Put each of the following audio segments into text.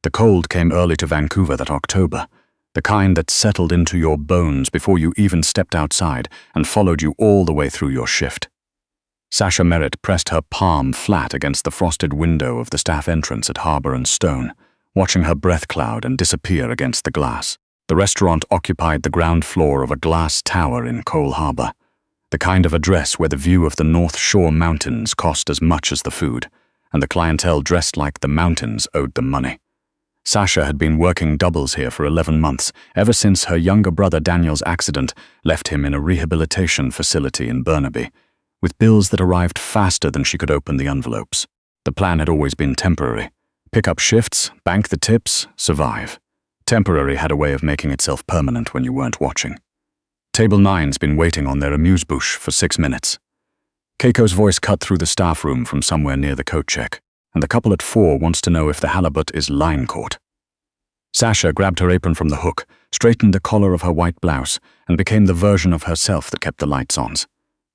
The cold came early to Vancouver that October, the kind that settled into your bones before you even stepped outside and followed you all the way through your shift. Sasha Merritt pressed her palm flat against the frosted window of the staff entrance at Harbour and Stone, watching her breath cloud and disappear against the glass. The restaurant occupied the ground floor of a glass tower in Cole Harbour, the kind of address where the view of the North Shore mountains cost as much as the food, and the clientele dressed like the mountains owed them money. Sasha had been working doubles here for 11 months, ever since her younger brother Daniel's accident left him in a rehabilitation facility in Burnaby, with bills that arrived faster than she could open the envelopes. The plan had always been temporary. Pick up shifts, bank the tips, survive. Temporary had a way of making itself permanent when you weren't watching. Table 9's been waiting on their amuse-bouche for 6 minutes. Keiko's voice cut through the staff room from somewhere near the coat check, and the couple at 4 wants to know if the halibut is line caught. Sasha grabbed her apron from the hook, straightened the collar of her white blouse, and became the version of herself that kept the lights on.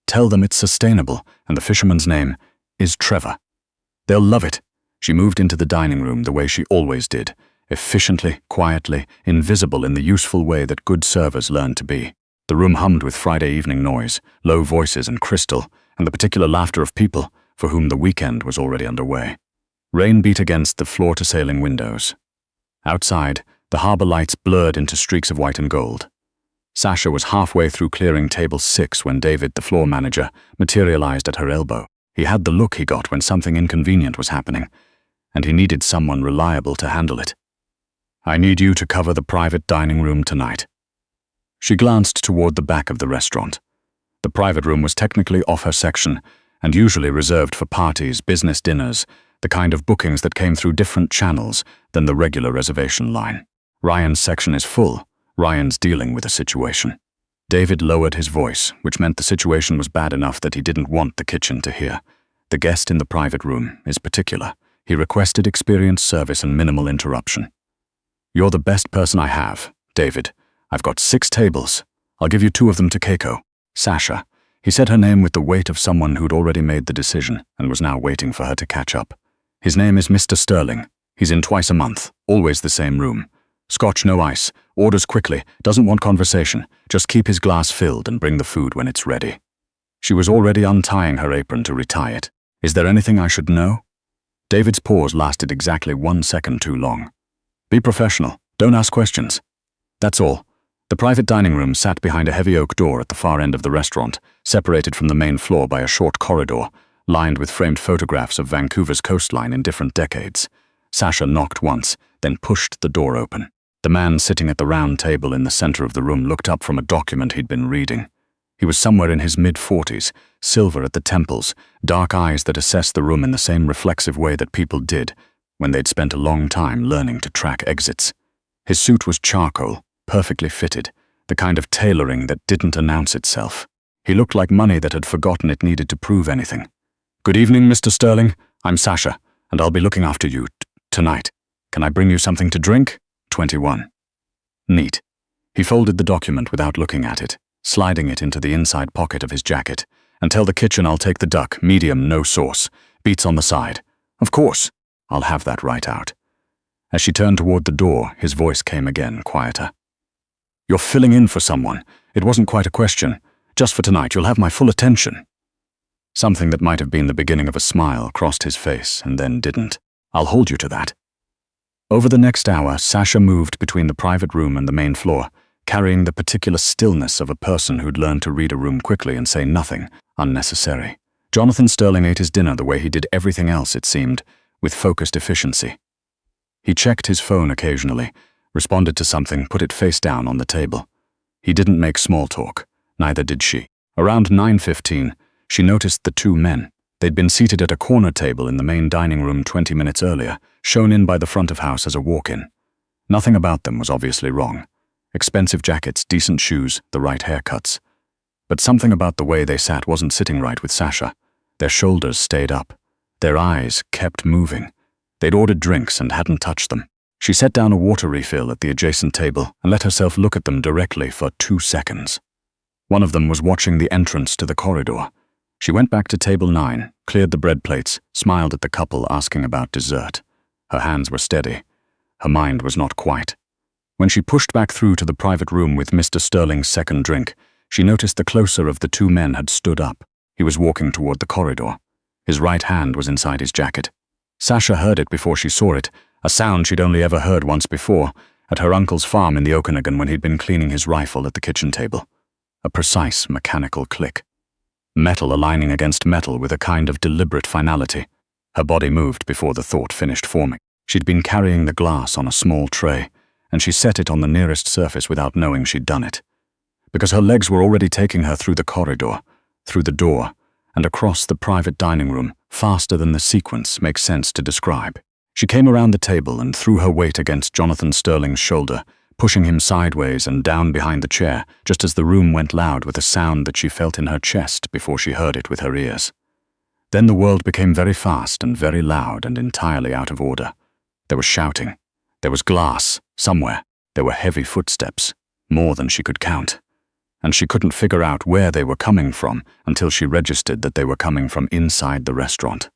Tell them it's sustainable, and the fisherman's name is Trevor. They'll love it. She moved into the dining room the way she always did, efficiently, quietly, invisible in the useful way that good servers learn to be. The room hummed with Friday evening noise, low voices and crystal, and the particular laughter of people for whom the weekend was already underway. Rain beat against the floor-to-ceiling windows. Outside, the harbour lights blurred into streaks of white and gold. Sasha was halfway through clearing table 6 when David, the floor manager, materialized at her elbow. He had the look he got when something inconvenient was happening, and he needed someone reliable to handle it. "I need you to cover the private dining room tonight." She glanced toward the back of the restaurant. The private room was technically off her section, and usually reserved for parties, business dinners, the kind of bookings that came through different channels than the regular reservation line. Ryan's section is full. Ryan's dealing with a situation. David lowered his voice, which meant the situation was bad enough that he didn't want the kitchen to hear. The guest in the private room is particular. He requested experienced service and minimal interruption. "You're the best person I have, David. I've got 6 tables. I'll give you 2 of them to Keiko." Sasha. He said her name with the weight of someone who'd already made the decision and was now waiting for her to catch up. "His name is Mr. Sterling. He's in twice a month, always the same room. Scotch, no ice, orders quickly, doesn't want conversation, just keep his glass filled and bring the food when it's ready." She was already untying her apron to retie it. "Is there anything I should know?" David's pause lasted exactly 1 second too long. "Be professional, don't ask questions. That's all." The private dining room sat behind a heavy oak door at the far end of the restaurant, separated from the main floor by a short corridor, lined with framed photographs of Vancouver's coastline in different decades. Sasha knocked once, then pushed the door open. The man sitting at the round table in the center of the room looked up from a document he'd been reading. He was somewhere in his mid-40s, silver at the temples, dark eyes that assessed the room in the same reflexive way that people did when they'd spent a long time learning to track exits. His suit was charcoal, perfectly fitted, the kind of tailoring that didn't announce itself. He looked like money that had forgotten it needed to prove anything. "Good evening, Mr. Sterling. I'm Sasha, and I'll be looking after you tonight. Can I bring you something to drink? 21. Neat. He folded the document without looking at it, sliding it into the inside pocket of his jacket. "And tell the kitchen I'll take the duck, medium, no sauce. Beets on the side." "Of course. I'll have that right out." As she turned toward the door, his voice came again, quieter. "You're filling in for someone. It wasn't quite a question. Just for tonight, you'll have my full attention." Something that might have been the beginning of a smile crossed his face and then didn't. "I'll hold you to that." Over the next hour, Sasha moved between the private room and the main floor, carrying the particular stillness of a person who'd learned to read a room quickly and say nothing unnecessary. Jonathan Sterling ate his dinner the way he did everything else, it seemed, with focused efficiency. He checked his phone occasionally, responded to something, put it face down on the table. He didn't make small talk, neither did she. Around 9:15, she noticed the 2 men. They'd been seated at a corner table in the main dining room 20 minutes earlier, shown in by the front of house as a walk-in. Nothing about them was obviously wrong. Expensive jackets, decent shoes, the right haircuts. But something about the way they sat wasn't sitting right with Sasha. Their shoulders stayed up. Their eyes kept moving. They'd ordered drinks and hadn't touched them. She set down a water refill at the adjacent table and let herself look at them directly for 2 seconds. One of them was watching the entrance to the corridor. She went back to table 9, cleared the bread plates, smiled at the couple asking about dessert. Her hands were steady. Her mind was not quite. When she pushed back through to the private room with Mr. Sterling's second drink, she noticed the closer of the two men had stood up. He was walking toward the corridor. His right hand was inside his jacket. Sasha heard it before she saw it, a sound she'd only ever heard once before, at her uncle's farm in the Okanagan when he'd been cleaning his rifle at the kitchen table. A precise mechanical click. Metal aligning against metal with a kind of deliberate finality. Her body moved before the thought finished forming. She'd been carrying the glass on a small tray, and she set it on the nearest surface without knowing she'd done it. Because her legs were already taking her through the corridor, through the door, and across the private dining room, faster than the sequence makes sense to describe. She came around the table and threw her weight against Jonathan Sterling's shoulder, pushing him sideways and down behind the chair, just as the room went loud with a sound that she felt in her chest before she heard it with her ears. Then the world became very fast and very loud and entirely out of order. There was shouting. There was glass, somewhere. There were heavy footsteps, more than she could count. And she couldn't figure out where they were coming from until she registered that they were coming from inside the restaurant.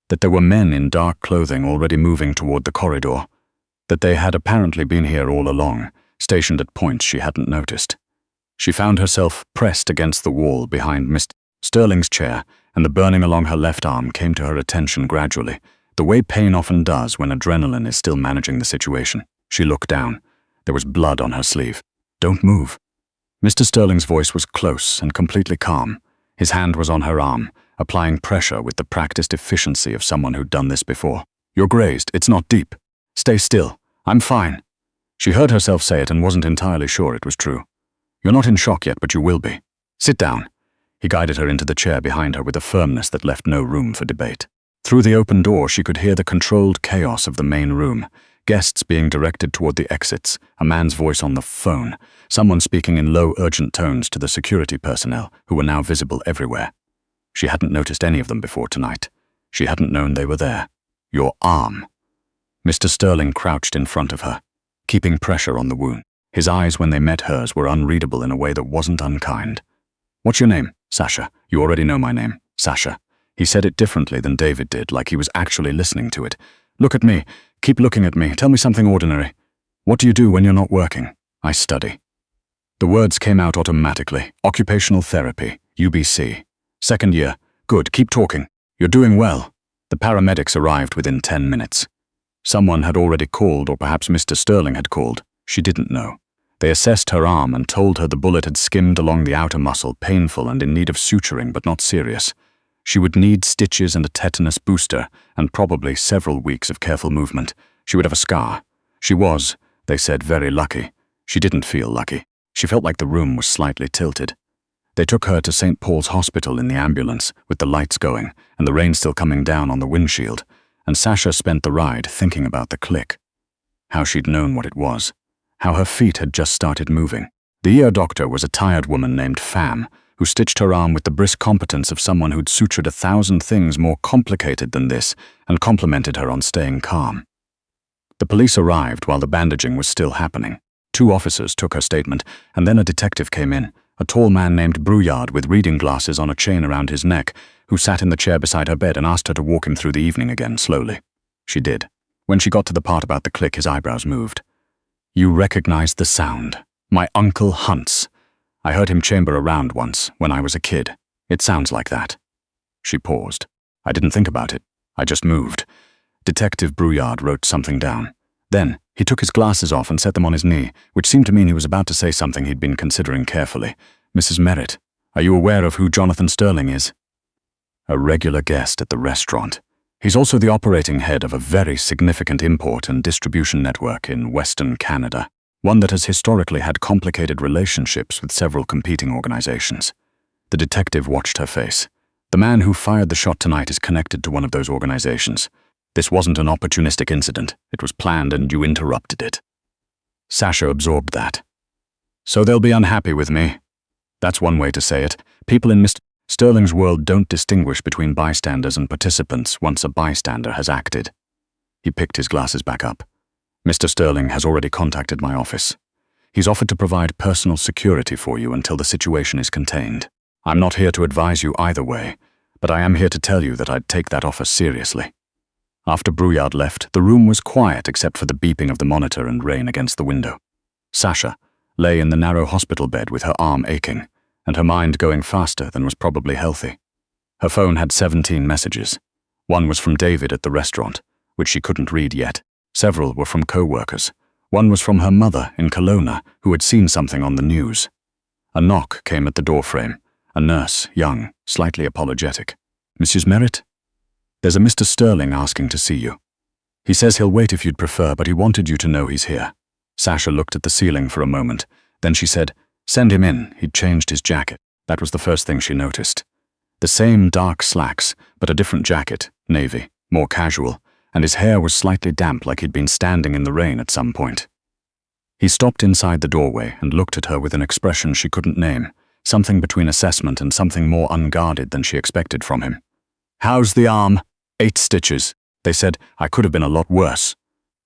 That there were men in dark clothing already moving toward the corridor. That they had apparently been here all along, stationed at points she hadn't noticed. She found herself pressed against the wall behind Mr. Sterling's chair, and the burning along her left arm came to her attention gradually, the way pain often does when adrenaline is still managing the situation. She looked down. There was blood on her sleeve. "Don't move." Mr. Sterling's voice was close and completely calm. His hand was on her arm, applying pressure with the practiced efficiency of someone who'd done this before. "You're grazed. It's not deep. Stay still. I'm fine." She heard herself say it and wasn't entirely sure it was true. "You're not in shock yet, but you will be. Sit down." He guided her into the chair behind her with a firmness that left no room for debate. Through the open door, she could hear the controlled chaos of the main room, guests being directed toward the exits, a man's voice on the phone, someone speaking in low, urgent tones to the security personnel, who were now visible everywhere. She hadn't noticed any of them before tonight. She hadn't known they were there. "Your arm." Mr. Sterling crouched in front of her, keeping pressure on the wound. His eyes, when they met hers, were unreadable in a way that wasn't unkind. "What's your name?" "Sasha." "You already know my name." "Sasha." He said it differently than David did, like he was actually listening to it. "Look at me. Keep looking at me. Tell me something ordinary. What do you do when you're not working?" "I study." The words came out automatically. "Occupational therapy, UBC. Second year. Good, keep talking. You're doing well." The paramedics arrived within 10 minutes. Someone had already called, or perhaps Mr. Sterling had called. She didn't know. They assessed her arm and told her the bullet had skimmed along the outer muscle, painful and in need of suturing, but not serious. She would need stitches and a tetanus booster, and probably several weeks of careful movement. She would have a scar. She was, they said, very lucky. She didn't feel lucky. She felt like the room was slightly tilted. They took her to St. Paul's Hospital in the ambulance, with the lights going, and the rain still coming down on the windshield, and Sasha spent the ride thinking about the click. How she'd known what it was. How her feet had just started moving. The ER doctor was a tired woman named Pham, who stitched her arm with the brisk competence of someone who'd sutured 1,000 things more complicated than this and complimented her on staying calm. The police arrived while the bandaging was still happening. 2 officers took her statement, and then a detective came in, a tall man named Brouillard with reading glasses on a chain around his neck, who sat in the chair beside her bed and asked her to walk him through the evening again, slowly. She did. When she got to the part about the click, his eyebrows moved. "You recognize the sound. My Uncle Hunt's. I heard him chamber around once, when I was a kid. It sounds like that." She paused. "I didn't think about it. I just moved." Detective Brouillard wrote something down. Then, he took his glasses off and set them on his knee, which seemed to mean he was about to say something he'd been considering carefully. "Mrs. Merritt, are you aware of who Jonathan Sterling is?" "A regular guest at the restaurant. He's also the operating head of a very significant import and distribution network in Western Canada. One that has historically had complicated relationships with several competing organizations." The detective watched her face. "The man who fired the shot tonight is connected to one of those organizations. This wasn't an opportunistic incident. It was planned and you interrupted it." Sasha absorbed that. "So they'll be unhappy with me." That's one way to say it. People in Mr. Sterling's world don't distinguish between bystanders and participants once a bystander has acted. He picked his glasses back up. "Mr. Sterling has already contacted my office. He's offered to provide personal security for you until the situation is contained. I'm not here to advise you either way, but I am here to tell you that I'd take that offer seriously." After Brouillard left, the room was quiet except for the beeping of the monitor and rain against the window. Sasha lay in the narrow hospital bed with her arm aching, and her mind going faster than was probably healthy. Her phone had 17 messages. One was from David at the restaurant, which she couldn't read yet. Several were from co-workers. One was from her mother in Kelowna, who had seen something on the news. A knock came at the doorframe. A nurse, young, slightly apologetic. "Mrs. Merritt? There's a Mr. Sterling asking to see you. He says he'll wait if you'd prefer, but he wanted you to know he's here." Sasha looked at the ceiling for a moment. Then she said, "Send him in. He'd changed his jacket." That was the first thing she noticed. The same dark slacks, but a different jacket, navy, more casual, and his hair was slightly damp like he'd been standing in the rain at some point. He stopped inside the doorway and looked at her with an expression she couldn't name, something between assessment and something more unguarded than she expected from him. "How's the arm?" "8 stitches. They said I could have been a lot worse."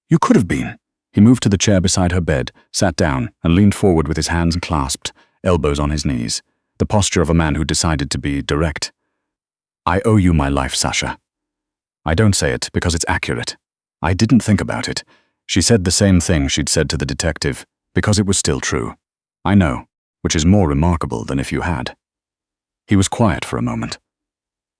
"You could have been." He moved to the chair beside her bed, sat down, and leaned forward with his hands clasped, elbows on his knees, the posture of a man who decided to be direct. "I owe you my life, Sasha. I don't say it because it's accurate. I didn't think about it." She said the same thing she'd said to the detective, because it was still true. "I know, which is more remarkable than if you had." He was quiet for a moment.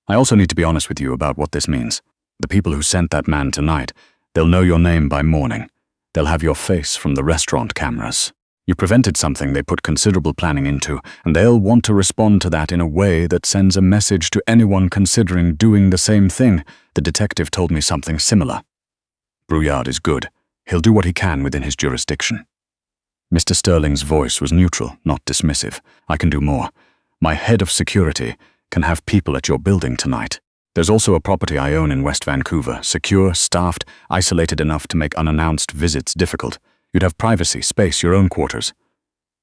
"I also need to be honest with you about what this means. The people who sent that man tonight, they'll know your name by morning. They'll have your face from the restaurant cameras. You prevented something they put considerable planning into, and they'll want to respond to that in a way that sends a message to anyone considering doing the same thing." The detective told me something similar. "Brouillard is good. He'll do what he can within his jurisdiction." Mr. Sterling's voice was neutral, not dismissive. "I can do more. My head of security can have people at your building tonight. There's also a property I own in West Vancouver, secure, staffed, isolated enough to make unannounced visits difficult. You'd have privacy, space, your own quarters.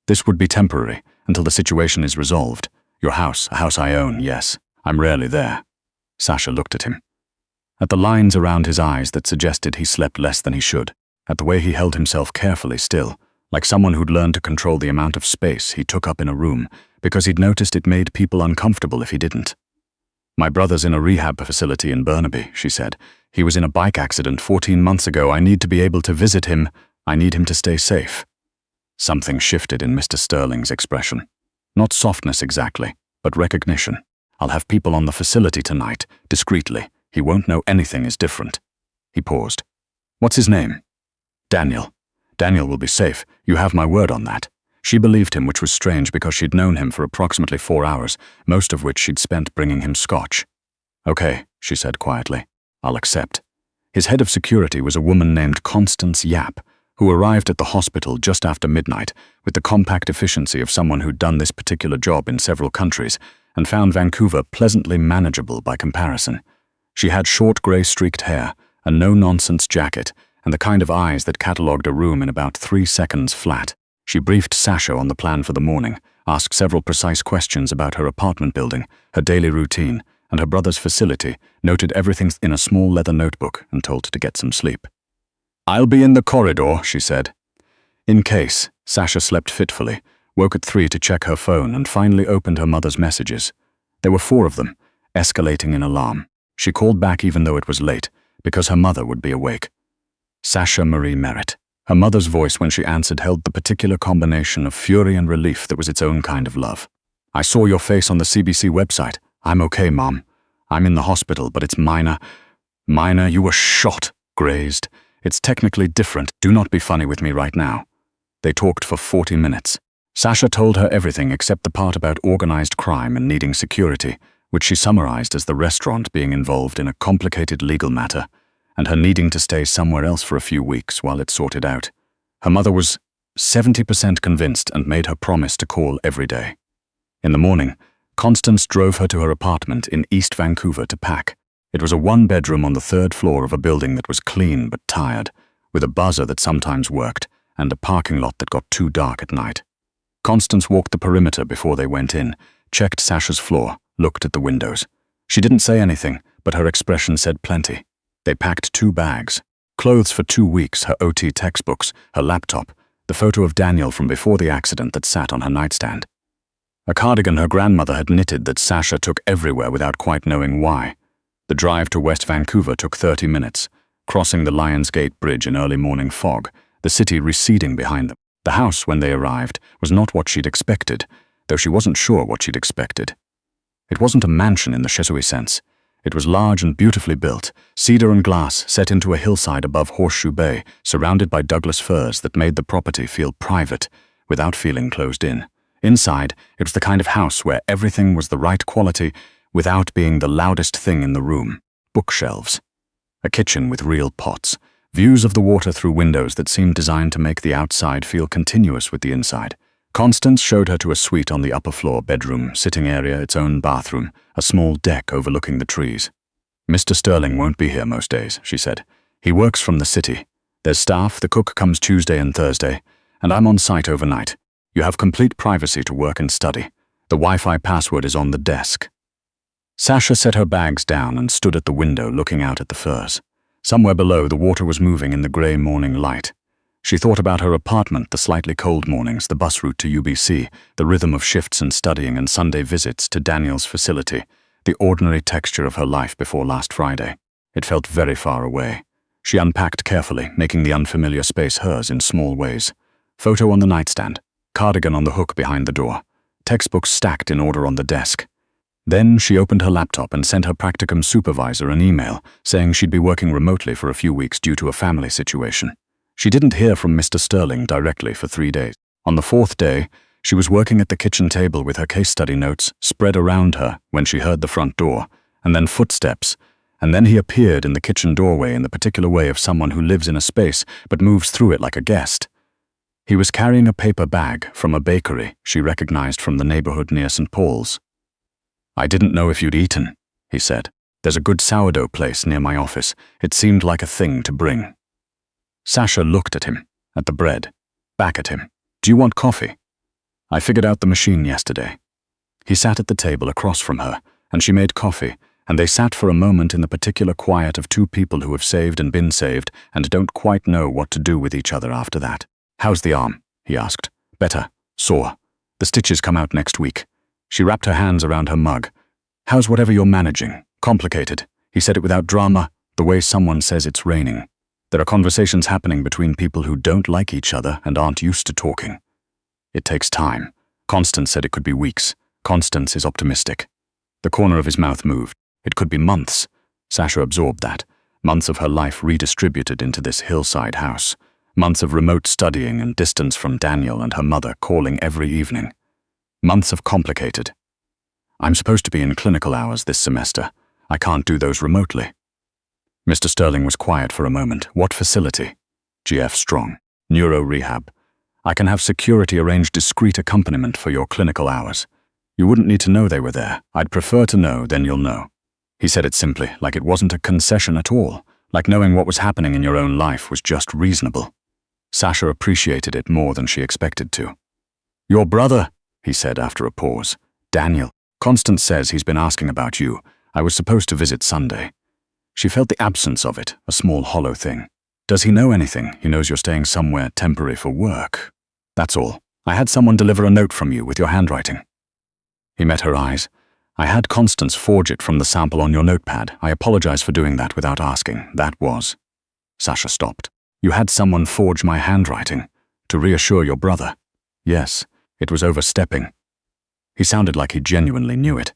This would be temporary, until the situation is resolved. Your house, a house I own, yes. I'm rarely there." Sasha looked at him. At the lines around his eyes that suggested he slept less than he should, at the way he held himself carefully still, like someone who'd learned to control the amount of space he took up in a room, because he'd noticed it made people uncomfortable if he didn't. "My brother's in a rehab facility in Burnaby," she said. "He was in a bike accident 14 months ago. I need to be able to visit him. I need him to stay safe." Something shifted in Mr. Sterling's expression. Not softness exactly, but recognition. "I'll have people on the facility tonight, discreetly. He won't know anything is different." He paused. "What's his name?" "Daniel. Daniel will be safe. You have my word on that." She believed him, which was strange because she'd known him for approximately 4 hours, most of which she'd spent bringing him scotch. "Okay," she said quietly. "I'll accept." His head of security was a woman named Constance Yap, who arrived at the hospital just after midnight with the compact efficiency of someone who'd done this particular job in several countries and found Vancouver pleasantly manageable by comparison. She had short grey streaked hair, a no-nonsense jacket, and the kind of eyes that catalogued a room in about 3 seconds flat. She briefed Sasha on the plan for the morning, asked several precise questions about her apartment building, her daily routine, and her brother's facility, noted everything in a small leather notebook, and told to get some sleep. "I'll be in the corridor," she said. In case, Sasha slept fitfully, woke at 3 to check her phone, and finally opened her mother's messages. There were 4 of them, escalating in alarm. She called back even though it was late, because her mother would be awake. Sasha Marie Merritt. Her mother's voice when she answered held the particular combination of fury and relief that was its own kind of love. "I saw your face on the CBC website. I'm okay, Mom. I'm in the hospital, but it's minor. Minor, you were shot, grazed. It's technically different. Do not be funny with me right now." They talked for 40 minutes. Sasha told her everything except the part about organized crime and needing security, which she summarized as the restaurant being involved in a complicated legal matter, and her needing to stay somewhere else for a few weeks while it sorted out. Her mother was 70% convinced and made her promise to call every day. In the morning, Constance drove her to her apartment in East Vancouver to pack. It was a 1-bedroom on the 3rd floor of a building that was clean but tired, with a buzzer that sometimes worked, and a parking lot that got too dark at night. Constance walked the perimeter before they went in, checked Sasha's floor, looked at the windows. She didn't say anything, but her expression said plenty. They packed 2 bags, clothes for 2 weeks, her OT textbooks, her laptop, the photo of Daniel from before the accident that sat on her nightstand. A cardigan her grandmother had knitted that Sasha took everywhere without quite knowing why. The drive to West Vancouver took 30 minutes, crossing the Lions Gate Bridge in early morning fog, the city receding behind them. The house, when they arrived, was not what she'd expected, though she wasn't sure what she'd expected. It wasn't a mansion in the Chesuis sense. It was large and beautifully built, cedar and glass set into a hillside above Horseshoe Bay, surrounded by Douglas firs that made the property feel private, without feeling closed in. Inside, it was the kind of house where everything was the right quality without being the loudest thing in the room. Bookshelves. A kitchen with real pots. Views of the water through windows that seemed designed to make the outside feel continuous with the inside. Constance showed her to a suite on the upper floor, bedroom, sitting area, its own bathroom, a small deck overlooking the trees. "Mr. Sterling won't be here most days," she said. "He works from the city. There's staff, the cook comes Tuesday and Thursday, and I'm on site overnight. You have complete privacy to work and study. The Wi-Fi password is on the desk." Sasha set her bags down and stood at the window looking out at the firs. Somewhere below, the water was moving in the grey morning light. She thought about her apartment, the slightly cold mornings, the bus route to UBC, the rhythm of shifts and studying and Sunday visits to Daniel's facility, the ordinary texture of her life before last Friday. It felt very far away. She unpacked carefully, making the unfamiliar space hers in small ways. Photo on the nightstand, cardigan on the hook behind the door, textbooks stacked in order on the desk. Then she opened her laptop and sent her practicum supervisor an email saying she'd be working remotely for a few weeks due to a family situation. She didn't hear from Mr. Sterling directly for 3 days. On the 4th day, she was working at the kitchen table with her case study notes spread around her when she heard the front door, and then footsteps, and then he appeared in the kitchen doorway in the particular way of someone who lives in a space but moves through it like a guest. He was carrying a paper bag from a bakery she recognized from the neighborhood near St. Paul's. "I didn't know if you'd eaten," he said. "There's a good sourdough place near my office. It seemed like a thing to bring." Sasha looked at him, at the bread, back at him. "Do you want coffee?" "I figured out the machine yesterday." He sat at the table across from her, and she made coffee, and they sat for a moment in the particular quiet of two people who have saved and been saved and don't quite know what to do with each other after that. "How's the arm?" he asked. "Better. Sore. The stitches come out next week." She wrapped her hands around her mug. "How's whatever you're managing? Complicated." He said it without drama, the way someone says it's raining. There are conversations happening between people who don't like each other and aren't used to talking. "It takes time." Constance said it could be weeks. Constance is optimistic. The corner of his mouth moved. It could be months. Sasha absorbed that. Months of her life redistributed into this hillside house. Months of remote studying and distance from Daniel and her mother calling every evening. Months of complicated. "I'm supposed to be in clinical hours this semester. I can't do those remotely." Mr. Sterling was quiet for a moment. "What facility?" "GF Strong. Neuro rehab. I can have security arrange discreet accompaniment for your clinical hours. You wouldn't need to know they were there. I'd prefer to know, then you'll know." He said it simply, like it wasn't a concession at all, like knowing what was happening in your own life was just reasonable. Sasha appreciated it more than she expected to. "Your brother," he said after a pause. "Daniel. Constance says he's been asking about you. I was supposed to visit Sunday." She felt the absence of it, a small hollow thing. "Does he know anything? He knows you're staying somewhere temporary for work." "That's all. I had someone deliver a note from you with your handwriting." He met her eyes. "I had Constance forge it from the sample on your notepad. I apologize for doing that without asking. That was..." Sasha stopped. "You had someone forge my handwriting to reassure your brother?" "Yes." It was overstepping. He sounded like he genuinely knew it.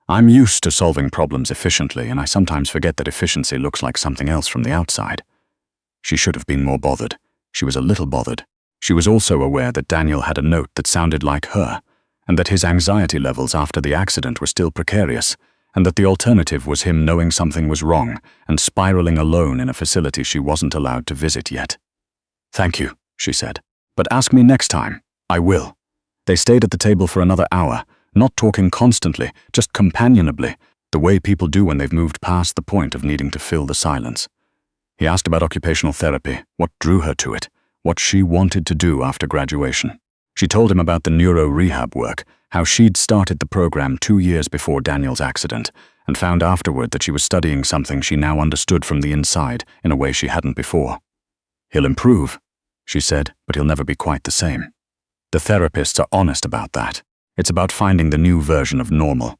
"I'm used to solving problems efficiently, and I sometimes forget that efficiency looks like something else from the outside." She should have been more bothered. She was a little bothered. She was also aware that Daniel had a note that sounded like her, and that his anxiety levels after the accident were still precarious, and that the alternative was him knowing something was wrong and spiraling alone in a facility she wasn't allowed to visit yet. "Thank you," she said. "But ask me next time." "I will." They stayed at the table for another hour, not talking constantly, just companionably, the way people do when they've moved past the point of needing to fill the silence. He asked about occupational therapy, what drew her to it, what she wanted to do after graduation. She told him about the neuro rehab work, how she'd started the program 2 years before Daniel's accident, and found afterward that she was studying something she now understood from the inside in a way she hadn't before. "He'll improve," she said, "but he'll never be quite the same." The therapists are honest about that. It's about finding the new version of normal.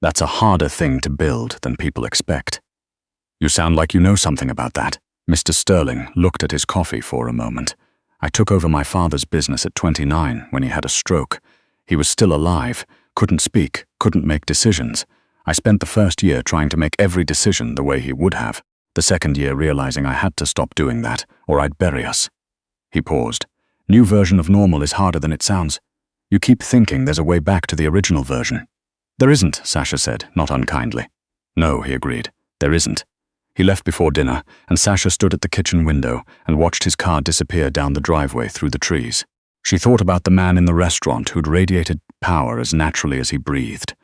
That's a harder thing to build than people expect. You sound like you know something about that. Mr. Sterling looked at his coffee for a moment. I took over my father's business at 29 when he had a stroke. He was still alive, couldn't speak, couldn't make decisions. I spent the first year trying to make every decision the way he would have. The second year realizing I had to stop doing that, or I'd bury us. He paused. New version of normal is harder than it sounds. You keep thinking there's a way back to the original version. There isn't, Sasha said, not unkindly. No, he agreed. There isn't. He left before dinner, and Sasha stood at the kitchen window and watched his car disappear down the driveway through the trees. She thought about the man in the restaurant who'd radiated power as naturally as he breathed,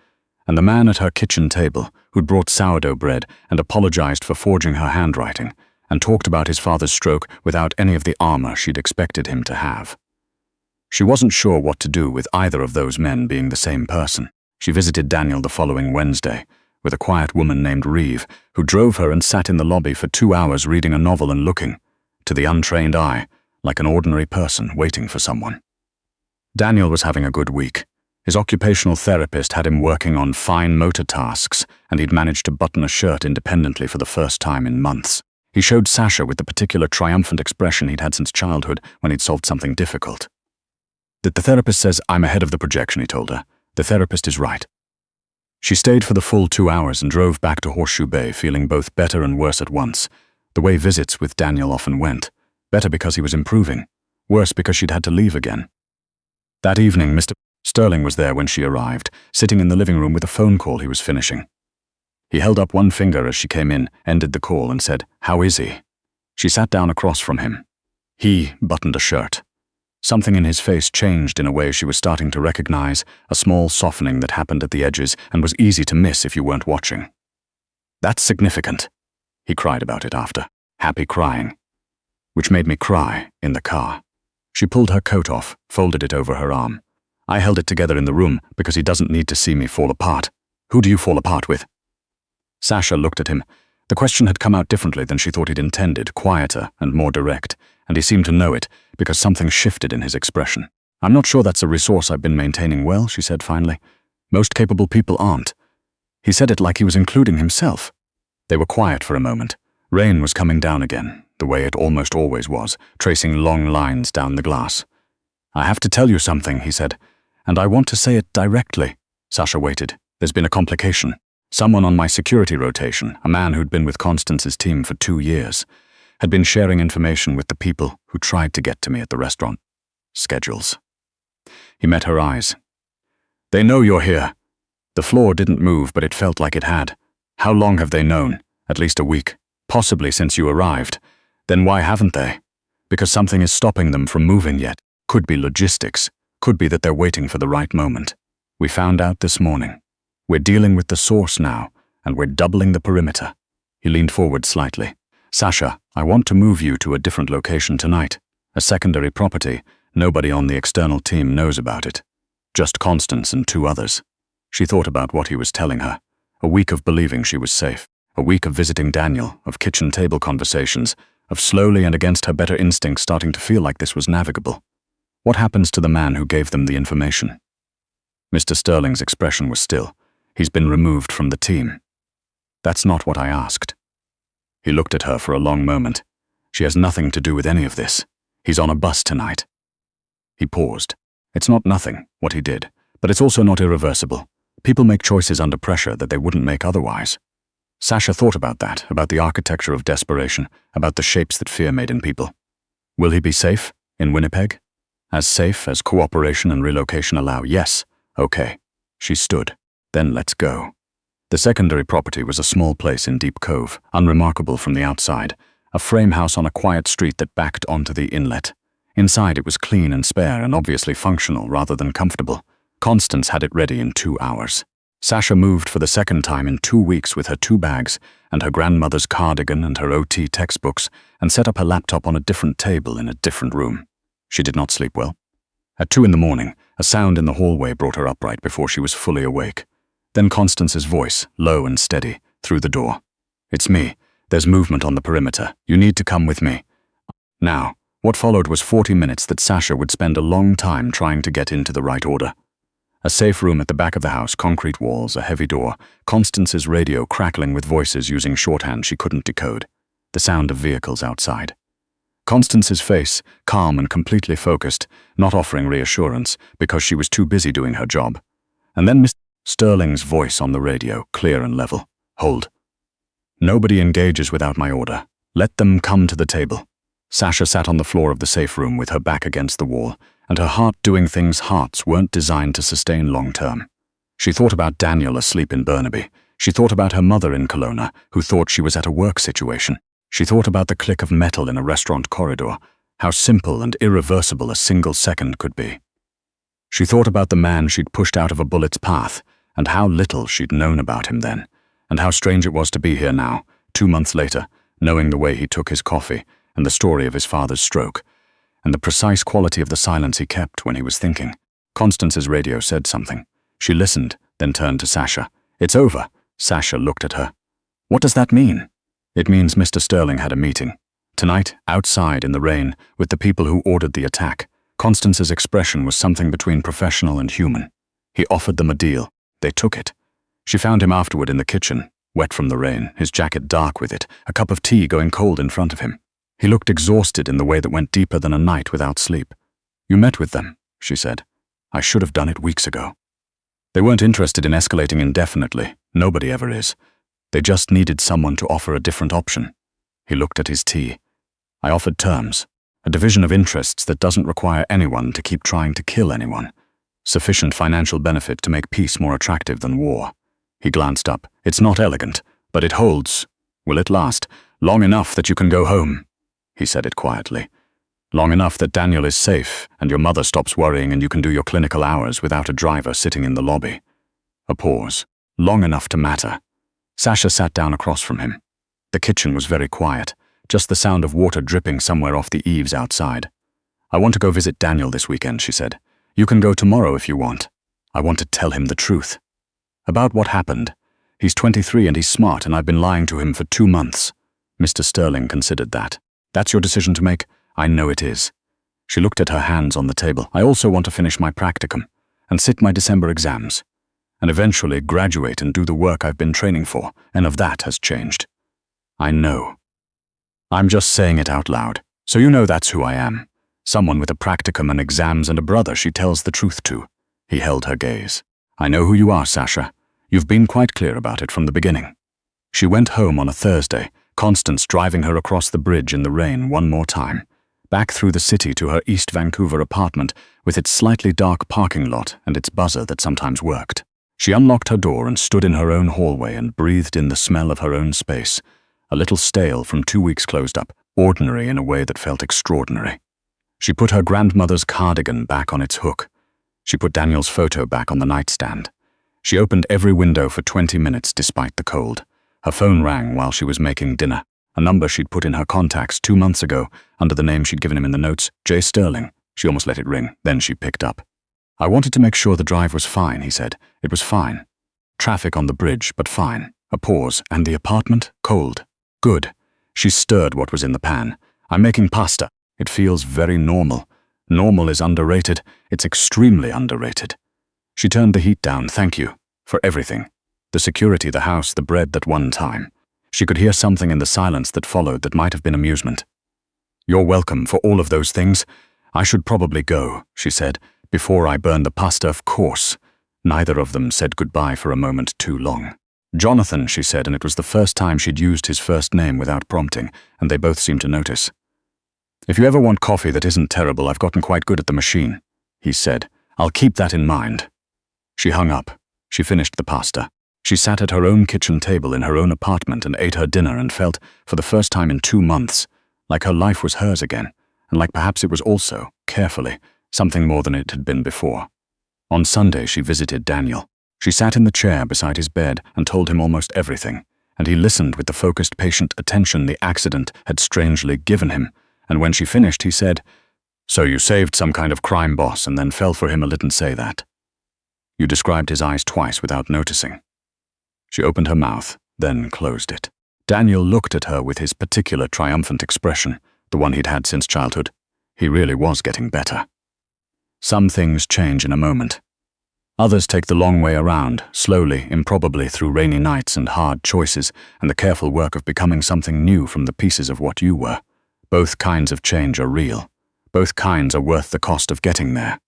and the man at her kitchen table who'd brought sourdough bread and apologized for forging her handwriting, and talked about his father's stroke without any of the armor she'd expected him to have. She wasn't sure what to do with either of those men being the same person. She visited Daniel the following Wednesday, with a quiet woman named Reeve, who drove her and sat in the lobby for 2 hours reading a novel and looking, to the untrained eye, like an ordinary person waiting for someone. Daniel was having a good week. His occupational therapist had him working on fine motor tasks, and he'd managed to button a shirt independently for the first time in months. He showed Sasha with the particular triumphant expression he'd had since childhood when he'd solved something difficult. The therapist says I'm ahead of the projection, he told her. The therapist is right. She stayed for the full 2 hours and drove back to Horseshoe Bay feeling both better and worse at once, the way visits with Daniel often went. Better because he was improving, worse because she'd had to leave again. That evening, Mr. Sterling was there when she arrived, sitting in the living room with a phone call he was finishing. He held up one finger as she came in, ended the call, and said, "How is he?" She sat down across from him. He buttoned a shirt. Something in his face changed in a way she was starting to recognize, a small softening that happened at the edges and was easy to miss if you weren't watching. "That's significant," he cried about it after, happy crying. Which made me cry in the car. She pulled her coat off, folded it over her arm. I held it together in the room because he doesn't need to see me fall apart. Who do you fall apart with? Sasha looked at him. The question had come out differently than she thought he'd intended, quieter and more direct, and he seemed to know it because something shifted in his expression. "I'm not sure that's a resource I've been maintaining well," she said finally. "Most capable people aren't." He said it like he was including himself. They were quiet for a moment. Rain was coming down again, the way it almost always was, tracing long lines down the glass. "I have to tell you something," he said, "and I want to say it directly." Sasha waited. "There's been a complication. Someone on my security rotation, a man who'd been with Constance's team for 2 years, had been sharing information with the people who tried to get to me at the restaurant. Schedules." He met her eyes. "They know you're here." The floor didn't move, but it felt like it had. "How long have they known?" "At least a week. Possibly since you arrived." "Then why haven't they?" "Because something is stopping them from moving yet. Could be logistics. Could be that they're waiting for the right moment. We found out this morning. We're dealing with the source now, and we're doubling the perimeter." He leaned forward slightly. "Sasha, I want to move you to a different location tonight. A secondary property. Nobody on the external team knows about it. Just Constance and 2 others." She thought about what he was telling her. A week of believing she was safe. A week of visiting Daniel, of kitchen table conversations, of slowly and against her better instincts starting to feel like this was navigable. What happens to the man who gave them the information? Mr. Sterling's expression was still. "He's been removed from the team." "That's not what I asked." He looked at her for a long moment. "She has nothing to do with any of this. He's on a bus tonight." He paused. It's not nothing, what he did, but it's also not irreversible. People make choices under pressure that they wouldn't make otherwise. Sasha thought about that, about the architecture of desperation, about the shapes that fear made in people. Will he be safe in Winnipeg? As safe as cooperation and relocation allow? Yes. Okay. She stood. Then let's go. The secondary property was a small place in Deep Cove, unremarkable from the outside, a frame house on a quiet street that backed onto the inlet. Inside it was clean and spare and obviously functional rather than comfortable. Constance had it ready in 2 hours. Sasha moved for the second time in 2 weeks with her 2 bags and her grandmother's cardigan and her OT textbooks and set up her laptop on a different table in a different room. She did not sleep well. At 2 in the morning, a sound in the hallway brought her upright before she was fully awake. Then Constance's voice, low and steady, through the door. "It's me. There's movement on the perimeter. You need to come with me." Now, what followed was 40 minutes that Sasha would spend a long time trying to get into the right order. A safe room at the back of the house, concrete walls, a heavy door, Constance's radio crackling with voices using shorthand she couldn't decode, the sound of vehicles outside. Constance's face, calm and completely focused, not offering reassurance because she was too busy doing her job. And then Mr. Sterling's voice on the radio, clear and level. Hold. Nobody engages without my order. Let them come to the table. Sasha sat on the floor of the safe room with her back against the wall, and her heart doing things hearts weren't designed to sustain long-term. She thought about Daniel asleep in Burnaby. She thought about her mother in Kelowna, who thought she was at a work situation. She thought about the click of metal in a restaurant corridor, how simple and irreversible a single second could be. She thought about the man she'd pushed out of a bullet's path, and how little she'd known about him then, and how strange it was to be here now, 2 months later, knowing the way he took his coffee, and the story of his father's stroke, and the precise quality of the silence he kept when he was thinking. Constance's radio said something. She listened, then turned to Sasha. It's over. Sasha looked at her. What does that mean? It means Mr. Sterling had a meeting. Tonight, outside in the rain, with the people who ordered the attack. Constance's expression was something between professional and human. He offered them a deal. They took it. She found him afterward in the kitchen, wet from the rain, his jacket dark with it, a cup of tea going cold in front of him. He looked exhausted in the way that went deeper than a night without sleep. You met with them, she said. I should have done it weeks ago. They weren't interested in escalating indefinitely. Nobody ever is. They just needed someone to offer a different option. He looked at his tea. I offered terms, a division of interests that doesn't require anyone to keep trying to kill anyone. Sufficient financial benefit to make peace more attractive than war. He glanced up. It's not elegant, but it holds. Will it last? Long enough that you can go home. He said it quietly. Long enough that Daniel is safe and your mother stops worrying and you can do your clinical hours without a driver sitting in the lobby. A pause. Long enough to matter. Sasha sat down across from him. The kitchen was very quiet, just the sound of water dripping somewhere off the eaves outside. I want to go visit Daniel this weekend, she said. You can go tomorrow if you want. I want to tell him the truth. About what happened. He's 23 and he's smart and I've been lying to him for 2 months. Mr. Sterling considered that. That's your decision to make? I know it is. She looked at her hands on the table. I also want to finish my practicum and sit my December exams and eventually graduate and do the work I've been training for, and of that has changed. I know. I'm just saying it out loud, so you know that's who I am. Someone with a practicum and exams and a brother she tells the truth to. He held her gaze. I know who you are, Sasha. You've been quite clear about it from the beginning. She went home on a Thursday, Constance driving her across the bridge in the rain one more time, back through the city to her East Vancouver apartment with its slightly dark parking lot and its buzzer that sometimes worked. She unlocked her door and stood in her own hallway and breathed in the smell of her own space, a little stale from 2 weeks closed up, ordinary in a way that felt extraordinary. She put her grandmother's cardigan back on its hook. She put Daniel's photo back on the nightstand. She opened every window for 20 minutes despite the cold. Her phone rang while she was making dinner, a number she'd put in her contacts 2 months ago under the name she'd given him in the notes, J. Sterling. She almost let it ring, then she picked up. I wanted to make sure the drive was fine, he said. It was fine. Traffic on the bridge, but fine. A pause, and the apartment? Cold. Good. She stirred what was in the pan. I'm making pasta. It feels very normal. Normal is underrated. It's extremely underrated. She turned the heat down. Thank you. For everything. The security, the house, the bread, that one time. She could hear something in the silence that followed that might have been amusement. You're welcome for all of those things. I should probably go, she said. Before I burn the pasta, of course. Neither of them said goodbye for a moment too long. Jonathan, she said, and it was the first time she'd used his first name without prompting, and they both seemed to notice. If you ever want coffee that isn't terrible, I've gotten quite good at the machine, he said. I'll keep that in mind. She hung up. She finished the pasta. She sat at her own kitchen table in her own apartment and ate her dinner and felt, for the first time in 2 months, like her life was hers again, and like perhaps it was also, carefully, something more than it had been before. On Sunday, she visited Daniel. She sat in the chair beside his bed and told him almost everything, and he listened with the focused, patient attention the accident had strangely given him, and when she finished, he said, So you saved some kind of crime boss and then fell for him. I didn't say that. You described his eyes twice without noticing. She opened her mouth, then closed it. Daniel looked at her with his particular triumphant expression, the one he'd had since childhood. He really was getting better. Some things change in a moment. Others take the long way around, slowly, improbably, through rainy nights and hard choices, and the careful work of becoming something new from the pieces of what you were. Both kinds of change are real. Both kinds are worth the cost of getting there.